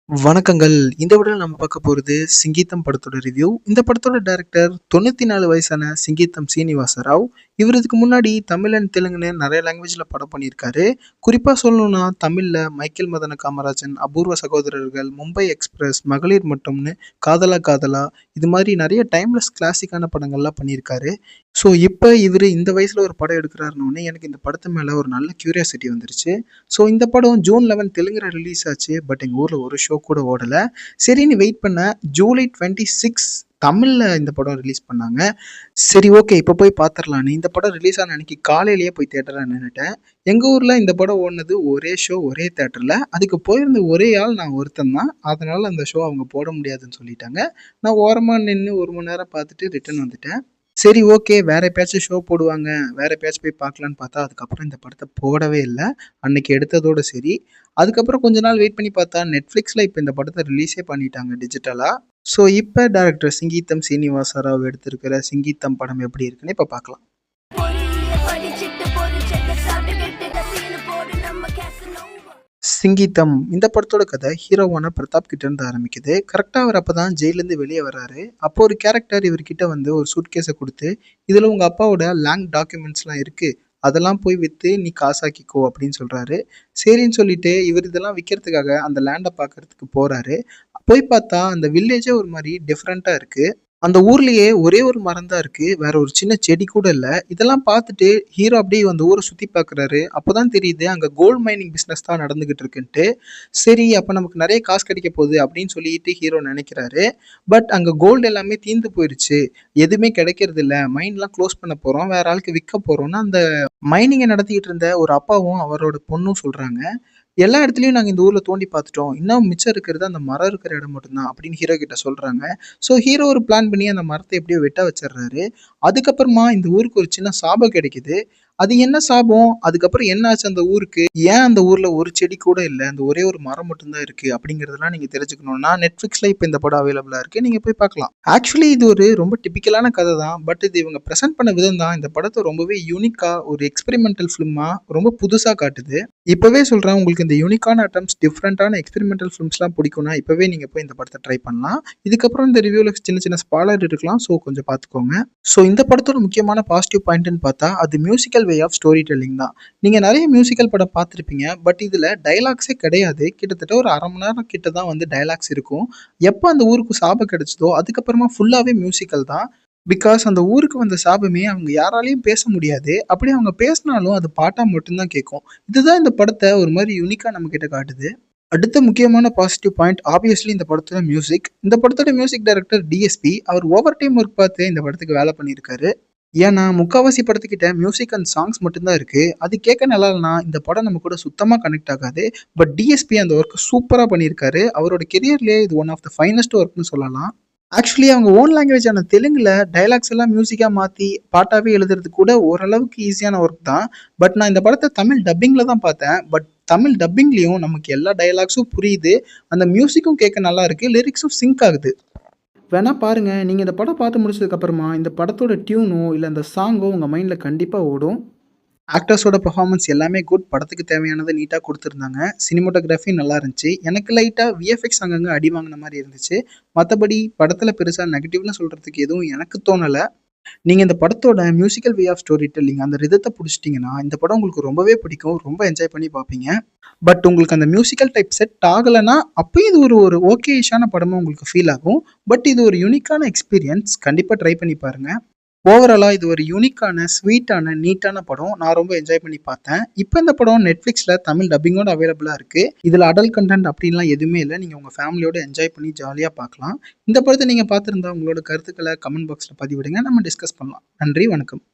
வணக்கங்கள். இந்த வீடியோல நம்ம பார்க்க போறது சிங்கீதம் படத்தோட ரிவ்யூ. இந்த படத்தோட டைரக்டர் 94 வயசான சிங்கீதம் சீனிவாச ராவ். இவர் இதுக்கு முன்னாடி தமிழ் அண்ட் தெலுங்குன்னு நெறைய லாங்குவேஜ்ல படம் பண்ணியிருக்காரு. குறிப்பா சொல்லணும்னா தமிழ்ல மைக்கேல் மதன காமராஜன், அபூர்வ சகோதரர்கள், மும்பை எக்ஸ்பிரஸ், மகளிர் மட்டும்னு, காதலா காதலா இது மாதிரி நெறைய டைம்லெஸ் கிளாசிக்கான படங்கள்லாம் பண்ணியிருக்காரு. ஸோ இப்ப இவரு இந்த வயசுல ஒரு படம் எடுக்கிறாருன்னோனே எனக்கு இந்த படத்து மேல ஒரு நல்ல கியூரியாசிட்டி வந்துருச்சு. ஸோ இந்த படம் ஜூன் 11 தெலுங்குல ரிலீஸ் ஆச்சு. பட் எங்க ஊர்ல ஒரு ஷோ கூட ஓடல. சரின்னு வெயிட் பண்ணேன். ஜூலை 26 தமிழ்ல இந்த படம் ரிலீஸ் பண்ணாங்க. சரி ஓகே இப்ப போய் பார்த்துரலான்னு இந்த படம் ரிலீஸ் ஆன அன்னைக்கு காலையிலேயே போய் தியேட்டர்ல நின்னுட்டேன். எங்க ஊர்ல இந்த படம் ஓடுனது ஒரே ஷோ ஒரே தியேட்டர்ல. அதுக்கு போயிருந்த ஒரே ஆள் நான் ஒருத்தன் தான். அதனால அந்த ஷோ அவங்க போட முடியாதுன்னு சொல்லிட்டாங்க. நான் ஓரமா நின்னு 1 மணி நேரம் பார்த்துட்டு ரிட்டர்ன் வந்துட்டேன். சரி ஓகே. வேற எப்பயாச்சும் ஷோ போடுவாங்க. வேற எப்பயாச்சும் போய் பார்க்கலான்னு பார்த்தா, அதுக்கப்புறம் இந்த படத்த போடவே இல்ல. அன்னைக்கு எடுத்ததோட சரி. அதுக்கப்புறம் கொஞ்ச நாள் வெயிட் பண்ணி பார்த்தா, Netflixல இப்ப இந்த படத்த ரிலீஸே பண்ணிட்டாங்க டிஜிட்டலா. ஸோ இப்ப டைரக்டர் சிங்கீதம் சீனிவாச ராவ் எடுத்திருக்கிற சிங்கீதம் படம் எப்படி இருக்குன்னு இப்ப பார்க்கலாம். சிங்கீதம் இந்த படத்தோட கதை ஹீரோவான பிரதாப் கிட்ட இருந்து ஆரம்பிக்குது. கரெக்டா அவர் அப்பதான் ஜெயிலிருந்து வெளியே வராரு. அப்போ ஒரு கேரக்டர் இவர்கிட்ட வந்து ஒரு சூட்கேஸை கொடுத்து, இதுல உங்க அப்பாவோட லேண்ட் டாக்குமெண்ட்ஸ்லாம் இருக்கு. அதெல்லாம் போய் வித்து நீ காசாக்கிக்கோ அப்படின்னு சொல்றாரு. சரின்னு சொல்லிட்டு இவர் இதெல்லாம் விற்கிறதுக்காக அந்த லேண்டை பார்க்கறதுக்கு போறாரு. போய் பார்த்தா அந்த வில்லேஜே ஒரு மாதிரி டிஃப்ரெண்டா இருக்கு. அந்த ஊர்லயே ஒரே ஒரு மரம் தான் இருக்கு. வேற ஒரு சின்ன செடி கூட இல்ல. இதெல்லாம் பார்த்துட்டு ஹீரோ அப்படியே அந்த ஊர சுத்தி பார்க்குறாரு. அப்பதான் தெரியுது அங்க கோல்ட் மைனிங் பிசினஸ் தான் நடந்துகிட்டு இருக்குன்ட்டு. சரி அப்ப நமக்கு நெறைய காசு கிடைக்க போகுது அப்படின்னு சொல்லிட்டு ஹீரோ நெனைக்கிறாரு. பட் அங்க கோல்டு எல்லாமே தீர்ந்து போயிருச்சு. எதுவுமே கிடைக்கிறதில்ல. மைன்லாம் க்ளோஸ் பண்ண போறோம். வேற ஆளுக்கு விற்க போறோம்ன்னு அந்த மைனிங்க நடத்திக்கிட்டு இருந்த ஒரு அப்பாவும் அவரோட பொண்ணும் சொல்றாங்க. எல்லா இடத்துலயும் நாங்க இந்த ஊர்ல தோண்டி பார்த்துட்டோம். இன்னும் மிச்சம் இருக்கிறது அந்த மரம் இருக்கிற இடம் மட்டும் தான் அப்படின்னு ஹீரோ கிட்ட சொல்றாங்க. ஸோ ஹீரோ ஒரு பிளான் பண்ணி அந்த மரத்த எப்படியோ வெட்ட வச்சுடுறாரு. அதுக்கப்புறமா இந்த ஊருக்கு ஒரு சின்ன சாபம் கிடைக்குது. அது என்ன சாபம்? அதுக்கப்புறம் என்ன ஆச்சு அந்த ஊருக்கு? ஏன் அந்த ஊர்ல ஒரு செடி கூட இல்ல? அந்த ஒரே ஒரு மரம் மட்டும் தான் இருக்கு அப்படிங்கிறதெல்லாம் நீங்க தெரிஞ்சுக்கணும்னா Netflixல இப்ப இந்த படம் அவைலபிளா இருக்கு. நீங்க போய் பார்க்கலாம். ஆக்சுவலி இது ஒரு ரொம்ப டிபிக்கலான கதை தான். பட் இது இவங்க பிரசன்ட் பண்ண விதம் தான் இந்த படத்த ரொம்பவே யூனிக்கா ஒரு எக்ஸ்பெரிமெண்டல் ஃபிலிமா ரொம்ப புதுசா காட்டுது. இப்பவே சொல்றேன் உங்களுக்கு இந்த யூனிக்கான அட்டம்ப்ட்ஸ் டிஃப்ரெண்டான எக்ஸ்பெரிமெண்டல் ஃபிலிம்ஸ்லாம் பிடிக்கும்னா இப்பவே நீங்க போய் இந்த படத்தை ட்ரை பண்ணலாம். இதுக்கப்புறம் இந்த ரிவ்யூல சின்ன சின்ன ஸ்பாய்லர் இருக்கலாம். ஸோ கொஞ்சம் பார்த்துக்கோங்க. ஸோ இந்த படத்தோட முக்கியமான பாசிட்டிவ் பாயிண்ட்னு பார்த்தா அது musical way of storytelling தான். நீங்க நிறைய மியூசிக்கல் படம் பார்த்துருப்பீங்க. பட் இதுல டயலாக்ஸே கிடையாது. கிட்டத்தட்ட ஒரு 1/2 மணி நேரம் கிட்ட தான் வந்து டயலாக்ஸ் இருக்கும். எப்போ அந்த ஊருக்கு சாபம் கிடைச்சதோ அதுக்கப்புறமா ஃபுல்லாவே மியூசிக்கல் தான். பிகாஸ் அந்த ஊருக்கு வந்த சாபமே அவங்க யாராலையும் பேச முடியாது. அப்படி அவங்க பேசினாலும் அது பாட்டா மட்டும்தான் கேட்கும். இதுதான் இந்த படத்தை ஒரு மாதிரி யூனிக்கா நம்ம கிட்ட காட்டுது. அடுத்த முக்கியமான பாசிட்டிவ் பாயிண்ட் ஆப்வியஸ்லி இந்த படத்தோட மியூசிக். இந்த படத்தோட மியூசிக் டைரக்டர் டிஎஸ்பி அவர் ஓவர் டைம் ஒர்க் பார்த்து இந்த படத்துக்கு வேலை பண்ணியிருக்காரு. ஏன்னா முக்காவாசி படத்துக்கிட்ட மியூசிக் அண்ட் சாங்ஸ் மட்டும்தான் இருக்கு. அது கேட்க நல்லா இல்லைனா இந்த படம் நம்ம கூட சுத்தமா கனெக்ட் ஆகாது. பட் டிஎஸ்பி அந்த ஒர்க் சூப்பரா பண்ணியிருக்காரு. அவரோட கெரியர்லயே இது ஒன் ஆஃப் த ஃபைனஸ்ட் ஒர்க்னு சொல்லலாம். ஆக்சுவலி அவங்க ஓன் லாங்குவேஜான தெலுங்குல டயலாக்ஸ் எல்லாம் மியூசிக்கா மாத்தி பாட்டாவே எழுதுறது கூட ஓரளவுக்கு ஈஸியான ஒர்க் தான். பட் நான் இந்த படத்த தமிழ் டப்பிங்ல தான் பார்த்தேன். பட் தமிழ் டப்பிங்லயும் நமக்கு எல்லா டயலாக்ஸும் புரியுது. அந்த மியூசிக்கும் கேட்க நல்லா இருக்கு. லிரிக்ஸும் சிங்க் ஆகுது. வேணா பாருங்க. நீங்க இந்த படம் பார்த்து முடிச்சதுக்கு அப்புறமா இந்த படத்தோட டியூனோ இல்ல அந்த சாங்கோ உங்க மைண்ட்ல கண்டிப்பா ஓடும். ஆக்டர்ஸோட பெர்ஃபார்மன்ஸ் எல்லாமே குட். படத்துக்கு தேவையானத நீட்டா குடுத்துருந்தாங்க. சினிமாட்டோகிராஃபி நல்லா இருந்துச்சு. எனக்கு லைட்டா விஎஃப்எக்ஸ் அங்கங்க அடி வாங்குன மாரி இருந்துச்சு. மத்தபடி படத்துல பெருசா நெகட்டிவ்னு சொல்றதுக்கு எதுவும் எனக்கு தோணல. நீங்க இந்த படத்தோட musical way of storytelling அந்த ரிதத்த புடிச்சிட்டீங்கன்னா, இந்த படம் உங்களுக்கு ரொம்பவே பிடிக்கும். ரொம்ப என்ஜாய் பண்ணி பார்ப்பீங்க. பட் உங்களுக்கு அந்த மியூசிக்கல் டைப் செட் ஆகலன்னா, அப்பயும் இது ஒரு ஒரு ஓகேயிஷான படமா உங்களுக்கு ஃபீல் ஆகும். பட் இது ஒரு யூனிக்கான எக்ஸ்பீரியன்ஸ். கண்டிப்பா ட்ரை பண்ணி பாருங்க. ஓவராலா இது ஒரு யூனிக்கான, ஸ்வீட்டான, நீட்டான படம். நான் ரொம்ப என்ஜாய் பண்ணி பார்த்தேன். இப்ப இந்த படம் Netflixல தமிழ் டப்பிங்கோட அவைலபிளா இருக்கு. இதுல அடல்ட் கன்டென்ட் அப்படின்லாம் எதுவுமே இல்ல. நீங்க உங்க ஃபேமிலியோட என்ஜாய் பண்ணி ஜாலியா பார்க்கலாம். இந்த படத்த நீங்க பார்த்திருந்தா உங்களோட கருத்துக்கள கமெண்ட் பாக்ஸ்ல பதிவிடுங்க. நம்ம டிஸ்கஸ் பண்ணலாம். நன்றி, வணக்கம்.